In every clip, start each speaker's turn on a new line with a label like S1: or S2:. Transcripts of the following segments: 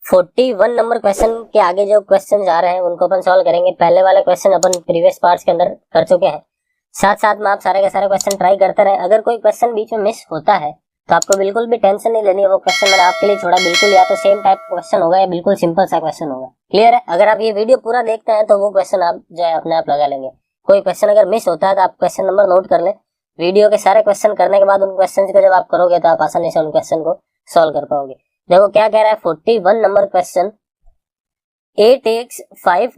S1: 41 number question के आगे जो क्वेश्चन आ रहे हैं उनको अपन सॉल्व करेंगे। पहले वाले क्वेश्चन अपन प्रीवियस पार्ट्स के अंदर कर चुके हैं। साथ साथ में आप सारे के सारे क्वेश्चन ट्राई करते रहे। अगर कोई क्वेश्चन बीच में मिस होता है तो आपको बिल्कुल भी टेंशन नहीं लेनी है। वो क्वेश्चन मैंने आपके लिए छोड़ा, बिल्कुल या तो सेम टाइप का क्वेश्चन होगा या बिल्कुल सिंपल सा क्वेश्चन होगा। क्लियर है? अगर आप ये वीडियो पूरा देखते हैं तो वो क्वेश्चन आप जो है अपने आप लगा लेंगे। कोई क्वेश्चन अगर मिस होता है तो आप क्वेश्चन नंबर नोट कर ले। वीडियो के सारे क्वेश्चन करने के बाद उन क्वेश्चन को जब आप करोगे तो आप आसानी से उन क्वेश्चन को सॉल्व कर पाओगे। देखो क्या कह रहा है 41 number question. A takes 5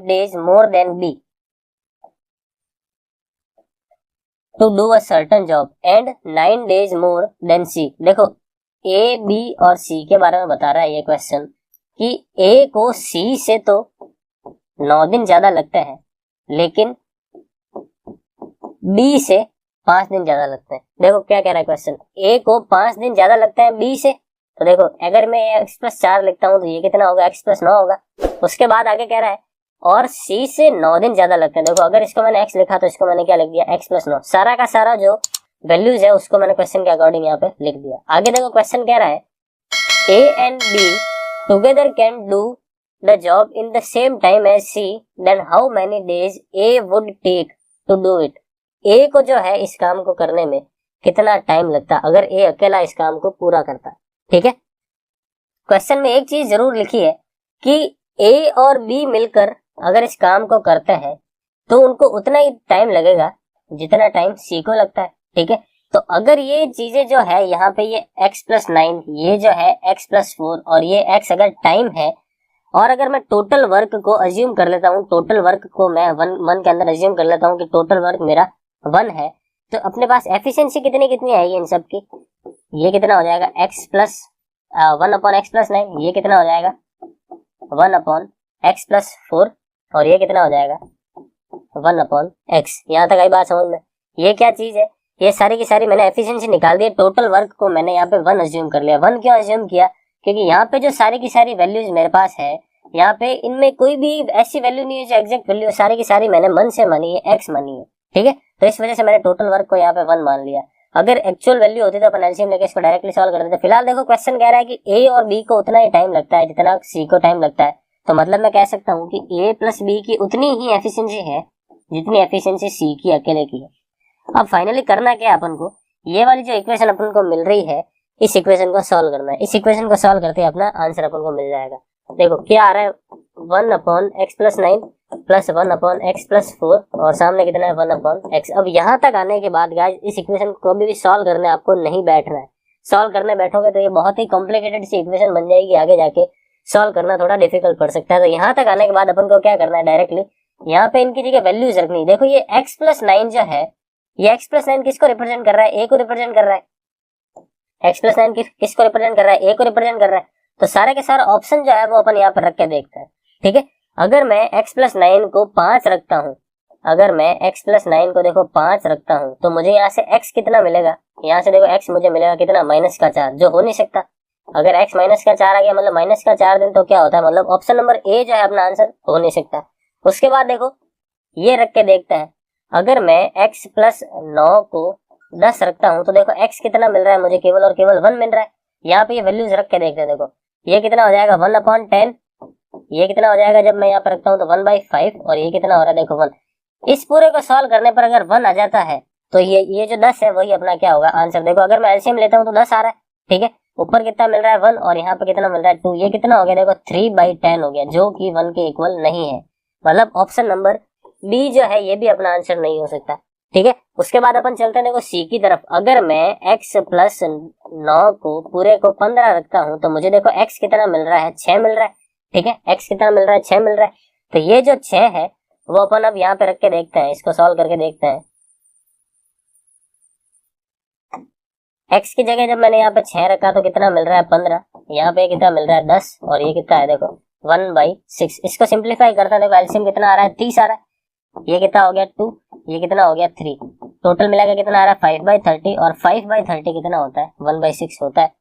S1: days more than B to do a certain job and 9 days more than C। देखो A, B और C के बारे में बता रहा है ये क्वेश्चन कि A को C से तो 9 दिन ज्यादा लगते हैं लेकिन B से 5 दिन ज्यादा लगते हैं। देखो क्या कह रहा है क्वेश्चन, A को 5 दिन ज्यादा लगता है B से, तो देखो अगर मैं x+4 लिखता हूं तो ये कितना होगा, x+9 होगा। उसके बाद आगे कह रहा है और C से 9 दिन ज्यादा लगते हैं। देखो अगर इसको मैंने x लिखा तो इसको मैंने क्या लिख दिया, x+9। सारा का सारा जो वैल्यूज है उसको मैंने क्वेश्चन के अकॉर्डिंग यहाँ पे लिख दिया। आगे देखो क्वेश्चन कह रहा है A and B together can do the job in the same time as C, then how many days A would take to do it। A को जो है इस काम को करने में कितना टाइम लगता अगर A अकेला इस काम को पूरा करता। ठीक है, क्वेश्चन में एक चीज जरूर लिखी है कि A और B मिलकर अगर इस काम को करते हैं तो उनको उतना ही टाइम लगेगा जितना टाइम C को लगता है। ठीक है, तो अगर ये चीजें जो है यहाँ पे ये x+9, ये जो है x+4 और ये x अगर टाइम है और अगर मैं टोटल वर्क को अज्यूम कर लेता हूँ, टोटल वर्क को मैं वन के अंदर अज्यूम कर लेता हूँ कि टोटल वर्क मेरा 1 है, तो अपने पास एफिशिएंसी कितनी है ये इन सब की, ये कितना हो जाएगा (1/x+9), ये कितना हो जाएगा 1/x+4 और ये कितना हो जाएगा 1/x। यहाँ तक आई बात समझ में? ये क्या चीज है, ये सारी की सारी मैंने एफिशिएंसी निकाल दी। टोटल वर्क को मैंने यहाँ पे 1 अज्यूम कर लिया। 1 क्यों अज्यूम किया, क्योंकि यहाँ पे जो सारी की सारी वैल्यूज मेरे पास है, यहाँ पे इनमें कोई भी ऐसी वैल्यू नहीं है जो एग्जैक्ट वैल्यू, सारी की सारी मैंने मन से मानी है, x मानी है। ठीक है, तो इस वजह से मैंने टोटल वर्क को यहाँ पे 1 मान लिया। अगर एक्चुअल वैल्यू होती तो अपन एलसीएम लेके इसको डायरेक्टली सॉल्व कर देते। फिलहाल देखो क्वेश्चन कह रहा है कि A और B को उतना ही टाइम लगता है जितना C को टाइम लगता है, तो मतलब मैं कह सकता हूँ कि A प्लस B की उतनी ही एफिशिएंसी है जितनी एफिशिएंसी C की अकेले की है। अब फाइनली करना क्या है अपन को, ये वाली जो इक्वेशन अपन को मिल रही है इस इक्वेशन को सॉल्व करना है। इस इक्वेशन को सॉल्व करते अपना आंसर अपन को मिल जाएगा। देखो क्या आ रहा है 1/x+9 प्लस 1/x+4 और सामने कितना है 1/x। अब यहाँ तक आने के बाद गाइस इस इक्वेशन को भी सॉल्व करने आपको नहीं बैठना है। सॉल्व करने बैठोगे तो ये बहुत ही कॉम्प्लिकेटेड सी इक्वेशन बन जाएगी, आगे जाके सॉल्व करना थोड़ा डिफिकल्ट पड़ सकता है। तो यहाँ तक आने के बाद अपन को क्या करना है, डायरेक्टली यहाँ पे इनकी जगह वैल्यूज रखनी। देखो ये x+9 जो है, ये x+9 किसको रिप्रेजेंट कर रहा है, A को रिप्रेजेंट कर रहा है। x+9 किसको रिप्रेजेंट कर रहा है, A को रिप्रेजेंट कर रहा है। तो सारे के सारे ऑप्शन जो है वो अपन यहाँ पर रख के देखते हैं। ठीक है, अगर मैं x+9 को 5 रखता हूँ, अगर मैं x+9 को देखो 5 रखता हूँ तो मुझे यहाँ से x कितना मिलेगा, यहाँ से देखो x मुझे मिलेगा कितना -4, जो हो नहीं सकता। अगर x -4 आ गया मतलब -4 दिन तो क्या होता है, मतलब ऑप्शन नंबर A जो है अपना आंसर हो नहीं सकता। उसके बाद देखो ये रख के देखते हैं, अगर मैं x+9 को 10 रखता हूँ तो देखो x कितना मिल रहा है मुझे, केवल और केवल 1 मिल रहा है। यहाँ पे ये वैल्यूज रख के देखते हैं। देखो ये कितना हो जाएगा 1/10, ये कितना हो जाएगा जब मैं यहाँ पर रखता हूँ तो 1/5 और ये कितना हो रहा है देखो 1। इस पूरे को सॉल्व करने पर अगर 1 आ जाता है तो ये जो 10 है वही अपना क्या होगा आंसर। देखो अगर मैं एलसीएम लेता हूँ तो 10 आ रहा है। ठीक है, ऊपर कितना मिल रहा है 1 और यहाँ पे कितना मिल रहा है 2, ये कितना हो गया देखो 3/10 हो गया, जो कि 1 के इक्वल नहीं है। मतलब ऑप्शन नंबर बी जो है ये भी अपना आंसर नहीं हो सकता। ठीक है, उसके बाद अपन चलते हैं देखो सी की तरफ। अगर मैं x+9 को पूरे को 15 रखता हूं तो मुझे देखो x कितना मिल रहा है, 6 मिल रहा है। ठीक है, x कितना मिल रहा है, 6 मिल रहा है। तो ये जो 6 है वो अपन अब यहाँ पे रख के देखते हैं, इसको सॉल्व करके देखते हैं। x की जगह जब मैंने यहाँ पे 6 रखा तो कितना मिल रहा है 15, यहाँ पे कितना मिल रहा है 10 और ये कितना है देखो 1/6। इसको सिंप्लीफाई करता है, देखो एलसीएम कितना आ रहा है 30 आ रहा है, ये कितना हो गया 2, ये कितना हो गया 3, टोटल मिला के कितना आ रहा है 5/30 और 5/30 कितना होता है 1/6 होता है।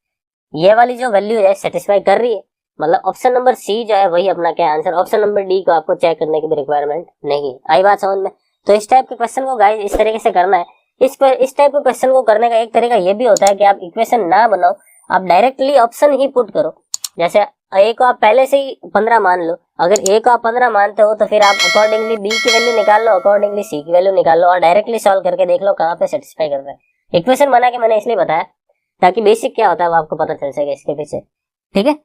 S1: ये वाली जो वैल्यू है सेटिस्फाई कर रही है, मतलब ऑप्शन नंबर सी जो है वही अपना क्या आंसर। ऑप्शन नंबर डी को आपको चेक करने की भी रिक्वायरमेंट नहीं है। आई बात समझ में? तो इस टाइप के क्वेश्चन को गाइस इस तरीके से करना है। इस टाइप के क्वेश्चन को करने का एक तरीका ये भी होता है कि आप इक्वेशन ना बनाओ, आप डायरेक्टली ऑप्शन ही पुट करो। जैसे ए को आप पहले से ही 15 मान लो, अगर ए को आप 15 मानते हो तो फिर आप अकॉर्डिंगली बी की वैल्यू निकाल लो, अकॉर्डिंगली सी की वैल्यू निकाल लो और डायरेक्टली सॉल्व करके देख लो कहाँ पे सेटिस्फाई कर रहा है। इक्वेशन बना के मैंने इसलिए बताया ताकि बेसिक क्या होता है वो आपको पता चल सके इसके पीछे। ठीक है,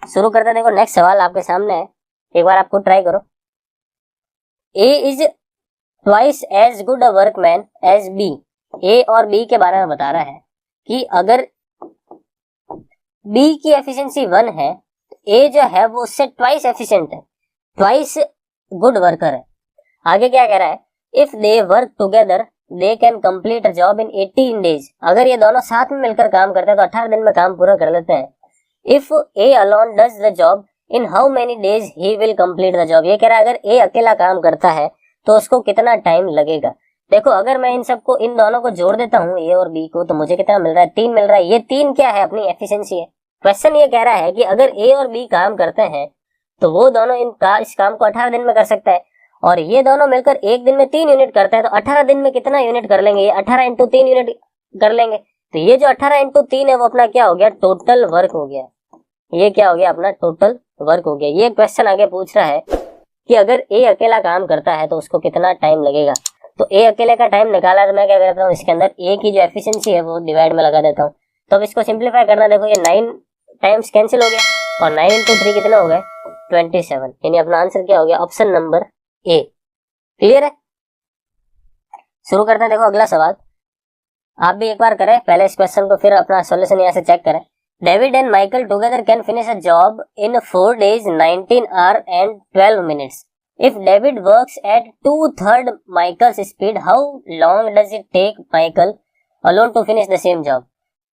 S1: शुरू करते हैं। देखो नेक्स्ट सवाल आपके सामने है, एक बार आपको ट्राई करो। A is twice as good a workman as B. A और बी के बारे में बता रहा है कि अगर बी की एफिशिएंसी 1 है, ए जो है वो उससे ट्वाइस एफिशिएंट है, ट्वाइस गुड वर्कर है। आगे क्या कह रहा है, if they work together they can complete a job in 18 days. अगर ये दोनों साथ में मिलकर काम करते हैं तो 18 दिन में काम पूरा कर लेते हैं। If A alone does the job in how many days he will complete the job. ये कह रहा है अगर ए अकेला काम करता है तो उसको कितना टाइम लगेगा। देखो अगर मैं इन दोनों को जोड़ देता हूँ ए और बी को, तो मुझे कितना मिल रहा है, 3 मिल रहा है। ये 3 क्या है, अपनी एफिशिएंसी है। क्वेश्चन ये कह रहा है कि अगर ए और बी काम करते हैं तो वो दोनों इस काम को 18 दिन में कर सकता है, और ये दोनों मिलकर एक दिन में 3 यूनिट करते हैं तो 18 दिन में कितना यूनिट कर लेंगे, ये 18 इंटू 3 यूनिट कर लेंगे। तो ये जो 18 इंटू 3 है वो अपना क्या हो गया, टोटल वर्क हो गया। ये क्या हो गया, अपना टोटल वर्क हो गया। ये क्वेश्चन आगे पूछ रहा है कि अगर ए अकेला काम करता है तो उसको कितना टाइम लगेगा। तो ए अकेले का टाइम निकाला तो मैं क्या करता हूँ, इसके अंदर ए की जो एफिशिएंसी है वो डिवाइड में लगा देता हूँ। तो अब इसको सिंप्लीफाई करना, देखो ये 9 टाइम्स कैंसिल हो गया और 9 इंटू 3 कितना हो गया, 27। यानी अपना आंसर क्या हो गया, ऑप्शन नंबर ए। क्लियर है, शुरू करते हैं। देखो अगला सवाल आप भी एक बार करें पहले इस क्वेश्चन को, फिर अपना सॉल्यूशन यहाँ से चेक करें। David and Michael together can finish a job in 4 days 19 hours and 12 minutes. If David works at 2/3 Michael's speed, how long does it take Michael alone to finish the same job?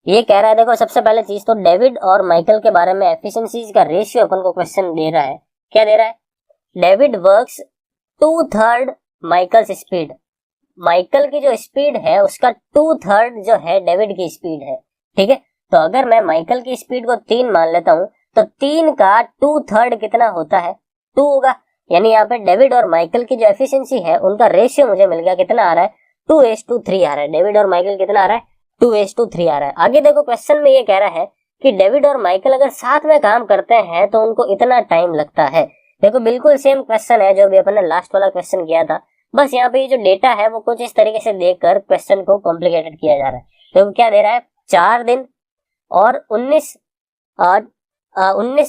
S1: ये कह रहा है, देखो सबसे पहले चीज तो David और माइकल के बारे में एफिशिएंसीज का रेशियो अपन को क्वेश्चन दे रहा है। क्या दे रहा है, David works 2/3 Michael's speed. Michael की जो स्पीड है उसका 2/3 जो है डेविड की स्पीड है। ठीक है, तो अगर मैं माइकल की स्पीड को 3 मान लेता हूं तो 3 का 2/3 कितना होता है, 2 होगा। यानी यहाँ पे डेविड और माइकल की जो एफिशिएंसी है उनका रेशियो मुझे मिल गया, कितना आ रहा है, 2:3 आ रहा है। डेविड और माइकल कितना आ रहा है, 2:3 आ रहा है। आगे देखो क्वेश्चन में ये कह रहा है कि डेविड और माइकल अगर साथ में काम करते हैं तो उनको इतना टाइम लगता है। देखो बिल्कुल सेम क्वेश्चन है जो भी अपन ने लास्ट वाला क्वेश्चन किया था, बस यहाँ पे ये जो डेटा है वो कुछ इस तरीके से देकर क्वेश्चन को कॉम्प्लिकेटेड किया जा रहा है। तो क्या दे रहा है, 4 दिन और 19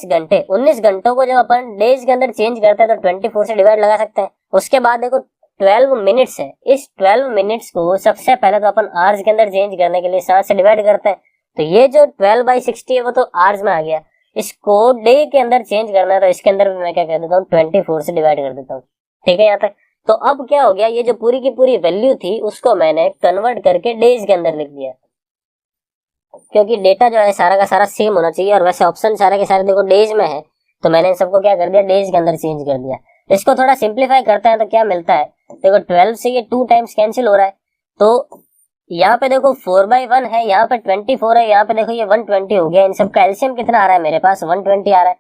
S1: घंटे। 19 घंटों को जब अपन डेज के अंदर चेंज करते हैं तो 24 से डिवाइड लगा सकते हैं। उसके बाद देखो 12 मिनट्स है, इस 12 मिनट्स को सबसे पहले तो अपन आवर्स के अंदर चेंज करने के लिए 7 से डिवाइड करते हैं। तो ये जो 12/60 है वो तो आवर्स में आ गया। इसको डे के अंदर चेंज करना है तो इसके अंदर भी मैं क्या कर देता हूँ, 24 से डिवाइड कर देता हूँ। ठीक है यहाँ तक। तो अब क्या हो गया, ये जो पूरी की पूरी वैल्यू थी उसको मैंने कन्वर्ट करके डेज के अंदर लिख दिया, क्योंकि डेटा जो है सारा का सारा सेम होना चाहिए। और वैसे ऑप्शन सारे के सारे देखो डेज में है, तो मैंने सबको क्या कर दिया, डेज के अंदर चेंज कर दिया। इसको थोड़ा सिंप्लीफाई करते हैं तो क्या मिलता है, देखो 12 से ये 2 टाइम्स कैंसिल हो रहा है। तो यहाँ पे देखो 4/1 है, यहाँ पे 24 है, यहाँ पे देखो ये 120 हो गया। इन सब का एलसीएम कितना आ रहा है, मेरे पास 120 आ रहा है।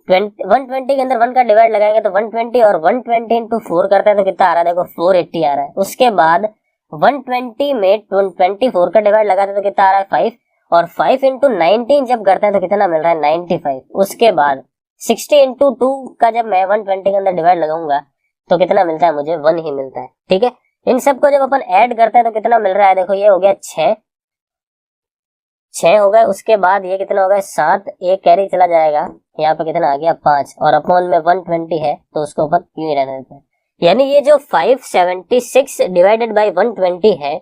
S1: 120 के अंदर 1 का डिवाइड लगाएंगे तो 120, और 120 इंटू 4 करता है तो कितना आ रहा है, देखो 480 आ रहा है। उसके बाद 120 में 24 का डिवाइड लगाते तो कितना आ रहा है, 5, और 5 इंटू 19 जब करते हैं तो कितना मिल रहा है, 95। उसके बाद 60 इंटू 2 का जब मैं 120 के अंदर डिवाइड लगाऊंगा तो कितना मिलता है, मुझे 1 ही मिलता है। ठीक है, इन सबको जब अपन ऐड करते हैं तो कितना मिल रहा है, देखो ये हो गया 6 हो गए। उसके बाद ये कितना हो गया, 7, एक कैरी चला जाएगा, यहाँ पे कितना आ गया 5, और अपॉन में 120 है तो उसको अपन यूं ही रहने देते हैं। यानी ये जो 576 डिवाइडेड बाई 120 है,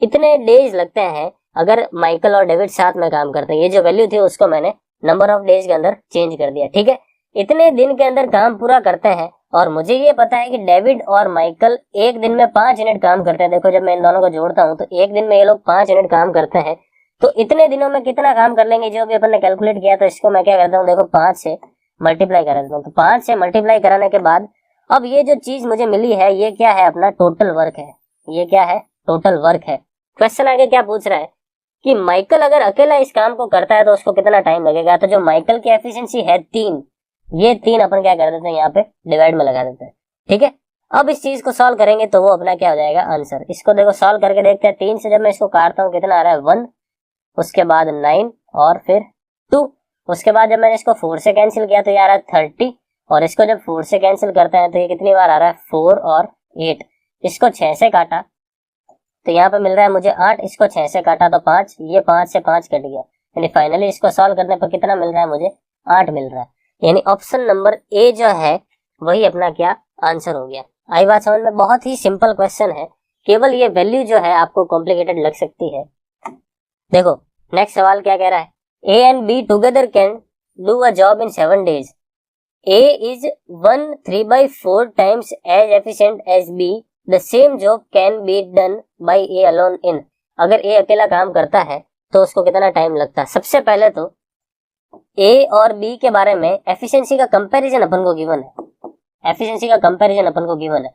S1: इतने डेज लगते हैं अगर माइकल और डेविड साथ में काम करते हैं। ये जो वैल्यू थी उसको मैंने नंबर ऑफ डेज के अंदर चेंज कर दिया। ठीक है, इतने दिन के अंदर काम पूरा करते हैं, और मुझे ये पता है कि डेविड और माइकल एक दिन में 5 यूनिट काम करते हैं। देखो जब मैं इन दोनों को जोड़ता हूँ तो एक दिन में ये लोग 5 यूनिट काम करते हैं, तो इतने दिनों में कितना काम कर लेंगे जो भी अपन ने कैलकुलेट किया। तो इसको मैं क्या करता हूँ, देखो 5 से मल्टीप्लाई कर देता हूँ। तो 5 से मल्टीप्लाई कराने के बाद अब ये जो चीज मुझे मिली है ये क्या है, अपना टोटल वर्क है। ये क्या है, टोटल वर्क है। क्वेश्चन आगे क्या पूछ रहा है कि माइकल अगर अकेला इस काम को करता है तो उसको कितना टाइम लगेगा। तो जो माइकल की एफिशिएंसी है 3, ये 3 अपन क्या कर देते हैं, यहाँ पे डिवाइड में लगा देते हैं। ठीक है, अब इस चीज को सॉल्व करेंगे तो वो अपना क्या हो जाएगा, आंसर। इसको देखो सॉल्व करके देखते हैं। 3 से जब मैं इसको काटता हूँ कितना आ रहा है, 1, उसके बाद 9, और फिर 2। उसके बाद जब मैंने इसको 4 से कैंसिल किया तो ये आ रहा है 30, और इसको जब 4 से कैंसिल करते हैं तो ये कितनी बार आ रहा है 4 और 8। इसको 6 से काटा तो यहाँ पे मिल रहा है मुझे 8, इसको 6 से काटा तो 5, ये 5 से 5 कट गया, यानी फाइनली इसको सॉल्व करने पर कितना मिल रहा है मुझे 8 मिल रहा है। यानी ऑप्शन नंबर ए जो है वही अपना क्या आंसर हो गया। आई बात समझ में? बहुत ही सिंपल क्वेश्चन है, केवल ये वैल्यू जो है आपको कॉम्प्लिकेटेड लग सकती है। देखो नेक्स्ट सवाल क्या कह रहा है, A and be together can do a job in 7 days. A is 1/3/4 times as efficient as B. The same job can be done by A alone in. अगर A अकेला काम करता है तो उसको कितना टाइम लगता है? सबसे पहले तो A और B के बारे में एफिशिएंसी का कंपैरिजन अपन को गिवन है। एफिशिएंसी का कंपैरिजन अपन को गिवन है।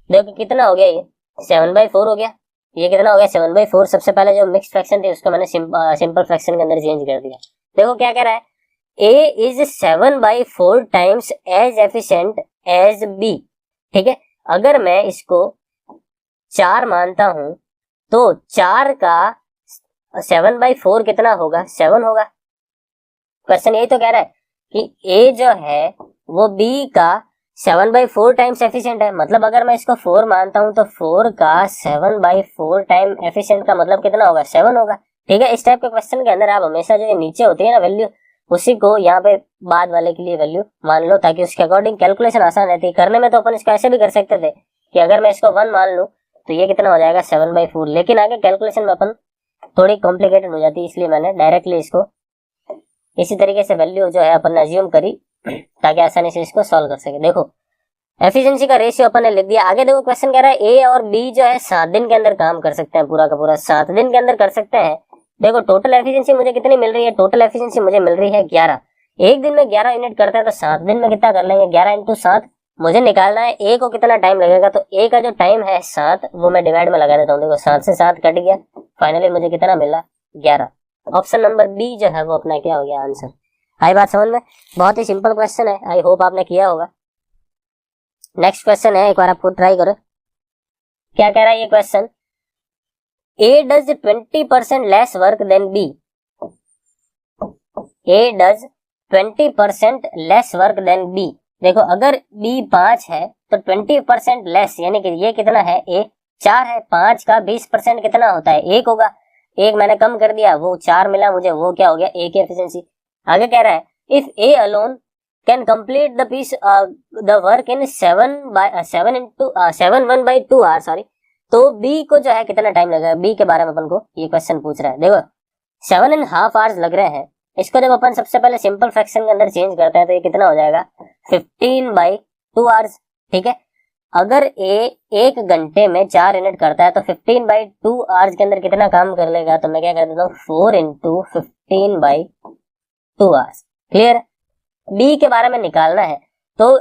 S1: देखो कितना हो गया, ये 7/4 हो गया। ये कितना हो गया 7/4। सबसे पहले जो मिक्स फ्रैक्शन थी उसको मैंने सिंपल फ्रैक्शन के अंदर चेंज कर दिया। देखो क्या कह रहा है, A is 7/4 times as efficient as B. ठीक है, अगर मैं इसको 4 मानता हूं तो 4 का 7/4 कितना होगा? 7 होगा। क्वेश्चन यही तो कह रहा है कि A जो है वो B का 7/4 टाइम्स एफिशिएंट है। मतलब अगर मैं इसको 4 मानता हूं तो 4 का 7/4 टाइम एफिशिएंट का मतलब कितना होगा? 7 होगा। ठीक है, इस टाइप के क्वेश्चन के अंदर आप हमेशा जो नीचे होती है ना वैल्यू, उसी को यहाँ पे बाद वाले के लिए वैल्यू मान लो, ताकि उसके अकॉर्डिंग कैलकुलेशन आसान रहती है करने में। तो अपन इसको ऐसे भी कर सकते थे कि अगर मैं इसको 1 मान लूँ तो ये कितना हो जाएगा 7/4, लेकिन आगे कैलकुलेशन में अपन थोड़ी कॉम्प्लिकेटेड हो जाती है, इसलिए मैंने डायरेक्टली इसको इसी तरीके से वैल्यू जो है अपन ने अज्यूम करी ताकि आसानी से इसको सॉल्व कर सके। देखो एफिशिएंसी का रेशियो अपन ने लिख दिया। आगे देखो क्वेश्चन कह रहा है ए और बी जो है 7 दिन के अंदर काम कर सकते हैं, पूरा का पूरा 7 दिन के अंदर कर सकते हैं। देखो टोटल एफिशिएंसी मुझे कितनी मिल रही है? टोटल एफिशिएंसी मुझे मिल रही है 11। एक दिन में 11 यूनिट करता है तो 7 दिन में कितना कर लेंगे? 11 × 7 मुझे निकालना है ए को कितना टाइम लगेगा। तो ए का जो टाइम है 7 वो मैं डिवाइड में लगा देता हूँ। देखो 7 से 7 कट गया, फाइनली मुझे कितना मिला? 11। ऑप्शन नंबर बी जो है वो अपना क्या हो गया आंसर। आई बात समझ में? बहुत ही सिंपल क्वेश्चन है, आई होप आपने किया होगा। नेक्स्ट क्वेश्चन है, एक बार आपको ट्राई करो। क्या कह रहा है ये question, A does 20% less work than B. A does 20% less work than B. देखो अगर B 5 है तो 20% लेस, यानी कि ये कितना है? A 4 है। 5 का 20% कितना होता है? 1 होगा। 1 मैंने कम कर दिया, वो 4 मिला मुझे, वो क्या हो गया? A की एफिशिएंसी। आगे कह रहा है if A alone can complete the work in 7/2 hours, sorry, तो B को जो है कितना टाइम लगेगा? B के बारे में अपन को ये क्वेश्चन पूछ रहा है। देखो 7.5 hours लग रहे हैं। इसको जब अपन सबसे पहले सिंपल फ्रैक्शन के अंदर चेंज करते हैं तो ये कितना हो जाएगा? 15/2 hours। ठीक है, अगर A 1 घंटे में 4 यूनिट करता है तो 15/2 hours के अंदर कितना काम कर लेगा? तो मैं क्या कर देता हूँ 4 × 15/2 hours। क्लियर? B के बारे में निकालना है तो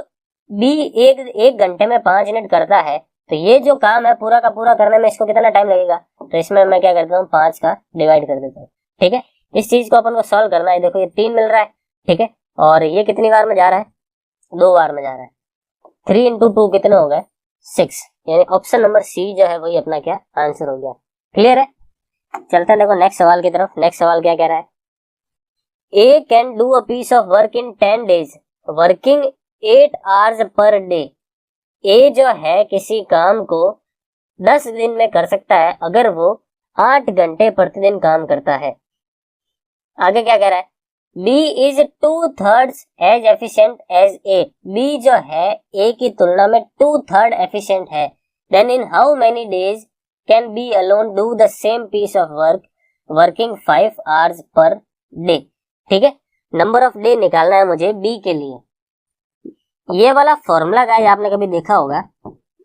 S1: B एक घंटे में 5 यूनिट करता है, तो ये जो काम है पूरा का पूरा करने में इसको कितना टाइम लगेगा? तो इसमें मैं क्या करता हूँ 5 का डिवाइड कर देता हूँ। ठीक है, इस चीज को अपन को सॉल्व करना है। देखो ये 3 मिल रहा है, ठीक है, और ये कितनी बार में जा रहा है? 2 बार में जा रहा है। 3 × 2 कितने हो गए? 6। यानी ऑप्शन नंबर सी जो है वही अपना क्या आंसर हो गया। क्लियर है? चलते हैं देखो नेक्स्ट सवाल की तरफ। नेक्स्ट सवाल क्या कह रहा है, A can do a piece of work in 10 days working 8 hours per day. A जो है किसी काम को 10 दिन में कर सकता है अगर वो 8 घंटे प्रतिदिन काम करता है। आगे क्या कह रहा है, B is 2/3 as efficient as A. B जो है A की तुलना में 2/3 efficient है। Then in how many days can B alone do the same piece of work working 5 hours per day? ठीक है, नंबर ऑफ डे निकालना है मुझे B के लिए। ये वाला फॉर्मूला गाइस आपने कभी देखा होगा,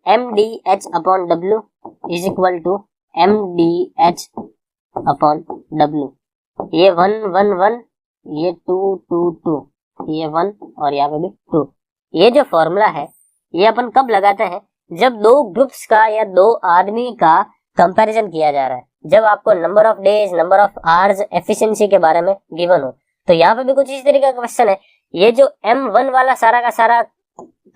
S1: MDH/W is equal to MDH/W। ये 1 1 1, ये 2 2 2, ये 1 और यहाँ पे भी 2। ये जो फॉर्मूला है ये अपन कब लगाते हैं? जब 2 ग्रुप्स का या 2 आदमी का कंपैरिजन किया जा रहा है, जब आपको number of days, number of hours, efficiency के बारे में गिवन हो। तो यहाँ पे भी कुछ इस तरीके का क्वेश्चन है। ये जो M1 वाला सारा का सारा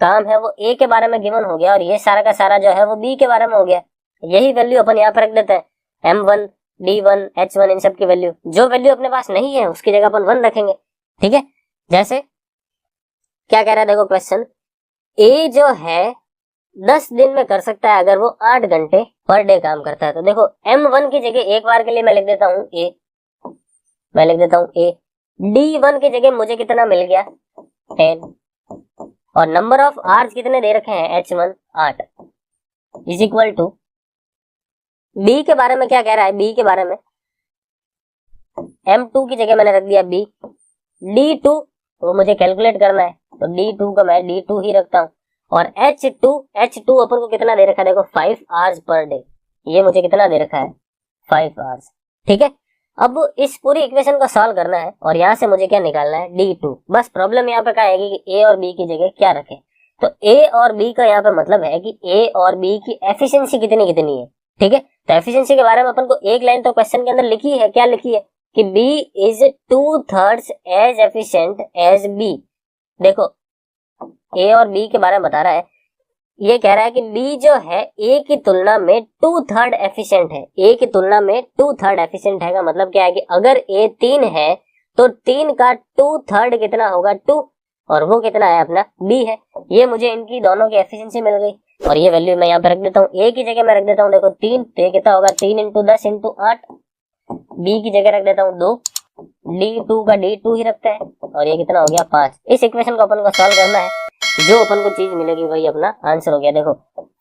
S1: काम है वो A के बारे में गिवन हो गया, और ये सारा का सारा जो है वो B के बारे में हो गया। यही वैल्यू अपन यहाँ पर रख देते हैं। M1 D1 H1 इन सब की वैल्यू, जो वैल्यू अपने पास नहीं है उसकी जगह अपन 1 रखेंगे। ठीक है, जैसे क्या कह रहा है देखो क्वेश्चन, ए जो है 10 दिन में कर सकता है अगर वो 8 घंटे पर डे काम करता है। तो देखो M1 की जगह एक बार के लिए मैं लिख देता हूँ ए, मैं लिख देता हूँ ए। D1 की जगह मुझे कितना मिल गया 10, और नंबर ऑफ आवर्स कितने दे रखे हैं H1 8, is equal to be के बारे में क्या कह रहा है, बी के बारे में M2 की जगह मैंने रख दिया बी, D2 वो मुझे कैलकुलेट करना है तो D2 का मैं D2 ही रखता हूँ, और H2 अपन को कितना दे रखा है देखो 5 आवर्स पर डे, ये मुझे कितना दे रखा है 5 आवर्स। ठीक है, अब इस पूरी इक्वेशन को सॉल्व करना है और यहाँ से मुझे क्या निकालना है D2। बस प्रॉब्लम यहाँ पे क्या है कि ए और बी की जगह क्या रखें, तो ए और बी का यहाँ पे मतलब है कि ए और बी की एफिशिएंसी कितनी कितनी है। ठीक है, तो एफिशिएंसी के बारे में अपन को एक लाइन तो क्वेश्चन के अंदर लिखी है, क्या लिखी है कि B is 2/3 as efficient as B। देखो A और B के बारे में बता रहा है, ये कह रहा है कि B जो है A की तुलना में 2/3 एफिशिएंट है, A की तुलना में 2/3 एफिशिएंट है का मतलब क्या है कि अगर A 3 है तो 3 का 2/3 कितना होगा 2, और वो कितना है अपना B है। ये मुझे इनकी दोनों की एफिशिएंसी मिल गई और ये वैल्यू मैं यहाँ पे रख देता हूँ, A की जगह मैं रख देता हूँ देखो 3, तो ये कितना होगा 3 × 10 × 8, B की जगह रख देता हूँ 2, D2 का D2 ही रखते हैं, और ये कितना हो गया 5। इस इक्वेशन को अपन को सॉल्व करना है, जो अपन को चीज मिलेगी वही अपना आंसर हो गया। देखो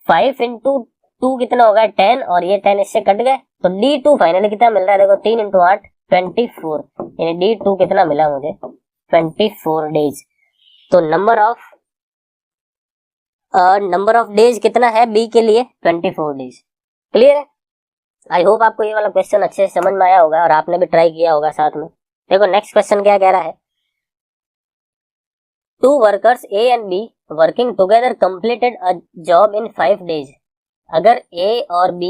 S1: 5 × 2 कितना होगा 10, और ये 10 इससे कट गए तो D2 फाइनली कितना मिल रहा है देखो 3 × 8 24, यानी D2 कितना मिला मुझे 24 डेज। तो नंबर ऑफ डेज कितना है बी के लिए 24 डेज। क्लियर है, आई होप आपको ये वाला क्वेश्चन अच्छे से समझ में आया होगा और आपने भी ट्राई किया होगा साथ में। देखो नेक्स्ट क्वेश्चन क्या कह रहा है, 2 workers A and B working together completed a job in 5 days. अगर A और B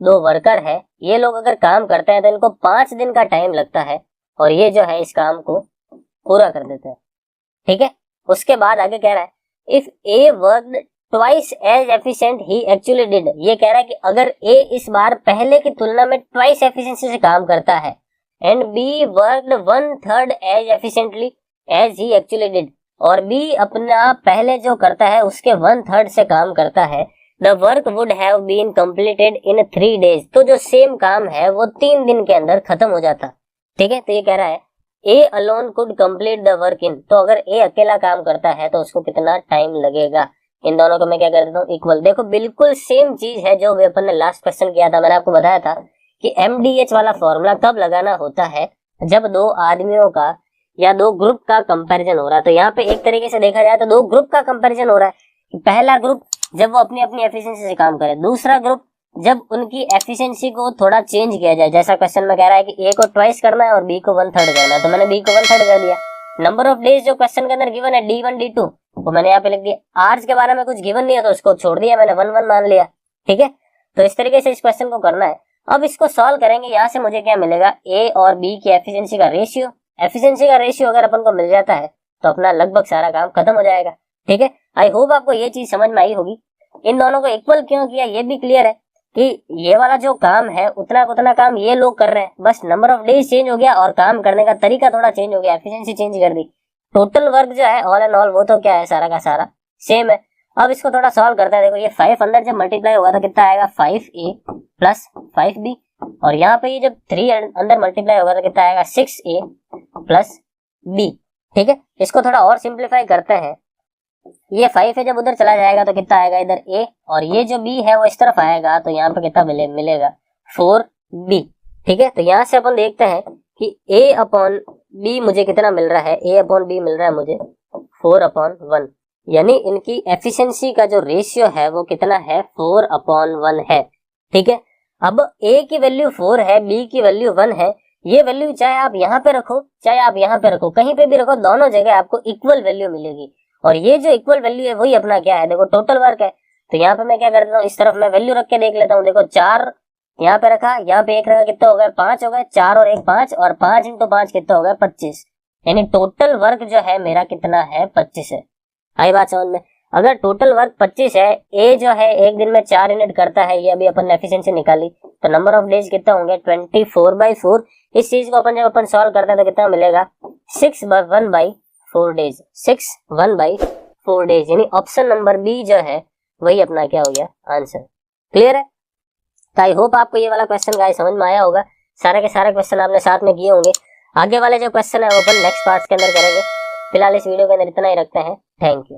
S1: दो वर्कर है, ये लोग अगर काम करते हैं तो इनको 5 दिन का टाइम लगता है और ये जो है इस काम को पूरा कर देते हैं। ठीक है, उसके बाद आगे कह रहा है if A worked twice as efficient he actually did. ये कह रहा है कि अगर A इस बार पहले की तुलना में ट्वाइस एफिशिएंसी से काम करता है and B worked 1/3 as efficiently as he actually did, और B अपना पहले जो करता है उसके 1/3 से काम करता है, the work would have been completed in 3 days. तो जो सेम काम है वो 3 दिन के अंदर खत्म हो जाता। ठीक है, तो ये कह रहा है A alone could complete the work in, तो अगर A अकेला काम करता है तो उसको कितना टाइम लगेगा। इन दोनों को मैं क्या कर देता हूँ इक्वल। देखो बिल्कुल सेम चीज है जो अपन ने लास्ट क्वेश्चन किया था, मैंने आपको बताया था कि MDH वाला फॉर्मूला कब लगाना होता है, जब दो आदमियों का या दो ग्रुप का कंपैरिजन हो रहा है। तो यहाँ पे एक तरीके से देखा जाए तो दो ग्रुप का कंपैरिजन हो रहा है। पहला ग्रुप जब वो अपनी अपनी एफिशिएंसी से काम करे, दूसरा ग्रुप जब उनकी एफिशिएंसी को थोड़ा चेंज किया जाए। जैसा क्वेश्चन में कह रहा है कि A को ट्वाइस करना है और B को 1/3 करना है, तो मैंने B को 1/3 कर दिया। नंबर ऑफ डेज जो क्वेश्चन के अंदर गिवन है D1 D2 वो मैंने यहाँ पे लिख दिया। आवर्स के बारे में कुछ गिवन नहीं है तो उसको छोड़ दिया मैंने, 1/1 मान लिया। ठीक है, तो इस तरीके से इस क्वेश्चन को करना है। अब इसको सॉल्व करेंगे, यहाँ से मुझे क्या मिलेगा A और B की एफिशिएंसी का रेशियो। एफिशिएंसी का रेशियो अगर अपन को मिल जाता है तो अपना लगभग सारा काम खत्म हो जाएगा। ठीक है, आई होप आपको ये चीज समझ में आई होगी। इन दोनों को इक्वल क्यों किया ये भी क्लियर है कि ये वाला जो काम है उतना काम ये लोग कर रहे हैं, बस नंबर ऑफ डेज चेंज हो गया और काम करने का तरीका थोड़ा चेंज हो गया, एफिशिएंसी चेंज कर दी। टोटल वर्क जो है ऑल एंड ऑल वो तो क्या है सारा का सारा सेम है। अब इसको थोड़ा सॉल्व करते हैं। देखो ये 5 अंदर जब मल्टीप्लाई होगा तो कितना आएगा 5A प्लस 5B, और यहाँ पे ये जब 3 अंदर मल्टीप्लाई होगा तो कितना आएगा 6A प्लस B। ठीक है, इसको थोड़ा और सिंप्लीफाई करते हैं। ये 5 है जब उधर चला जाएगा तो कितना आएगा इधर A, और ये जो B है वो इस तरफ आएगा तो यहाँ पे कितना मिलेगा 4B। ठीक है, तो यहाँ से अपन देखते हैं कि A/B मुझे कितना मिल रहा है, A/B मिल रहा है मुझे 4/1, यानी इनकी एफिशिएंसी का जो रेशियो है वो कितना है 4/1 है। ठीक है, अब A की वैल्यू 4 है, B की वैल्यू 1 है। ये वैल्यू चाहे आप यहाँ पे रखो चाहे आप यहाँ पे रखो, कहीं पे भी रखो, दोनों जगह आपको इक्वल वैल्यू मिलेगी। और ये जो इक्वल वैल्यू है वही अपना क्या है देखो टोटल वर्क है। तो यहाँ पे मैं क्या करता हूँ, इस तरफ मैं वैल्यू रख के देख लेता हूँ। देखो 4 यहाँ पे रखा, यहाँ पे 1 रखा, कितना हो गया 5 हो गए, 4 और 1 5, और 5 × 5 कितना हो गया 25, यानी टोटल वर्क जो है मेरा कितना है 25 है। आई बात समझ में। अगर टोटल वर्क 25 है, ए जो है एक दिन में 4 यूनिट करता है, ये अभी अपन ने एफिशिएंसी निकाली, तो नंबर ऑफ डेज कितना होंगे 24/4। इस चीज को अपन जब अपन सॉल्व करते हैं तो कितना मिलेगा 6/1/4 डेज, 6/1/4 डेज, यानी ऑप्शन नंबर बी जो है वही अपना क्या हो गया आंसर। क्लियर है? तो आई होप आपको ये वाला क्वेश्चन गाइस समझ में आया होगा। सारे के सारे क्वेश्चन आपने साथ में किए होंगे। आगे वाले जो क्वेश्चन है वो अपन नेक्स्ट पार्ट के अंदर करेंगे। फिलहाल इस वीडियो के अंदर इतना ही रखते हैं। Thank you.